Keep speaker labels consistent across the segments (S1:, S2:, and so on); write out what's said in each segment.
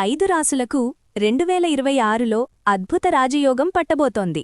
S1: 5 రాసులకు 2026లో అద్భుత రాజయోగం పట్టబోతోంది.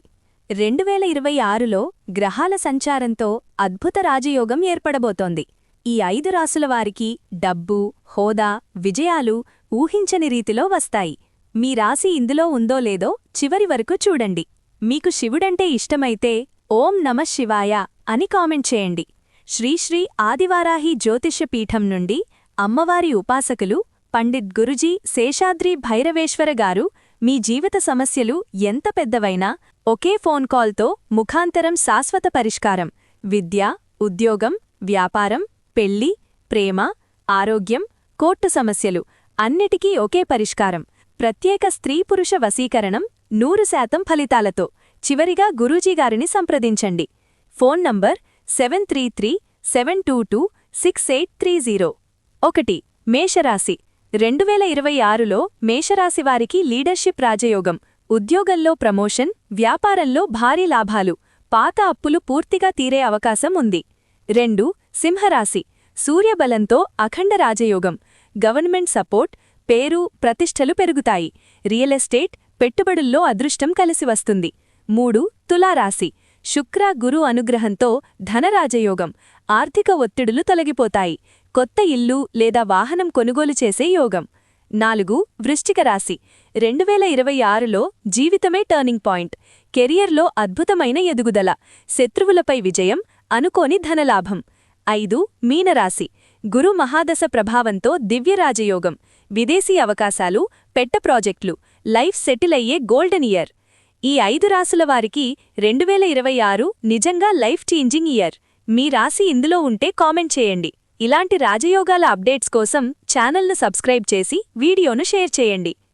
S1: 2026లో గ్రహాల సంచారంతో అద్భుత రాజయోగం ఏర్పడబోతోంది. ఈ 5 రాసుల వారికి డబ్బు, హోదా, విజయాలు ఊహించని రీతిలో వస్తాయి. మీ రాశి ఇందులో ఉందో లేదో చివరి వరకు చూడండి. మీకు శివుడంటే ఇష్టమైతే ఓం నమః శివాయ అని కామెంట్ చేయండి. శ్రీ ఆదివారాహి జ్యోతిష్య పీఠం నుండి అమ్మవారి ఉపాసకులు పండిత్ గురుజీ శేషాద్రి భైరవేశ్వర గారు మీ జీవిత సమస్యలు ఎంత పెద్దవైనా ఒకే ఫోన్ కాల్తో ముఖాంతరం శాశ్వత పరిష్కారం. విద్య, ఉద్యోగం, వ్యాపారం, పెళ్లి, ప్రేమ, ఆరోగ్యం, కోర్టు సమస్యలు అన్నిటికీ ఒకే పరిష్కారం. ప్రత్యేక స్త్రీ-పురుష వశీకరణం 100% ఫలితాలతో. చివరిగా గురూజీగారిని సంప్రదించండి. Phone number 7337226830. 1. మేషరాశి 2026లో మేషరాశివారికి లీడర్షిప్ రాజయోగం, ఉద్యోగంలో ప్రమోషన్, వ్యాపారంలో భారీ లాభాలు, పాత అప్పులు పూర్తిగా తీరే అవకాశం ఉంది. 2. సింహరాశి సూర్యబలంతో అఖండ రాజయోగం, గవర్నమెంట్ సపోర్ట్, పేరు, ప్రతిష్టలు పెరుగుతాయి. రియల్ ఎస్టేట్, పెట్టుబడుల్లో అదృష్టం కలిసి వస్తుంది. 3. తులారాశి శుక్ర గురు అనుగ్రహంతో ధనరాజయోగం, ఆర్థిక ఒత్తిడులు తొలగిపోతాయి. కొత్త ఇల్లు లేదా వాహనం కొనుగోలు చేసే యోగం. 4. వృశ్చిక రాశి 2026లో జీవితమే టర్నింగ్ పాయింట్, కెరియర్లో అద్భుతమైన ఎదుగుదల, శత్రువులపై విజయం, అనుకోని ధనలాభం. 5. మీనరాశి గురు మహాదశ ప్రభావంతో దివ్యరాజయోగం, విదేశీ అవకాశాలు, పెట్ట ప్రాజెక్టులు, లైఫ్ సెటిల్ అయ్యే గోల్డెన్ ఇయర్. ఈ 5 రాసుల వారికి 2026 నిజంగా లైఫ్ చేంజింగ్ ఇయర్. మీ రాశి ఇందులో ఉంటే కామెంట్ చేయండి. ఇలాంటి రాజయోగాల అప్డేట్స్ కోసం ఛానల్ను సబ్స్క్రైబ్ చేసి వీడియోను షేర్ చేయండి.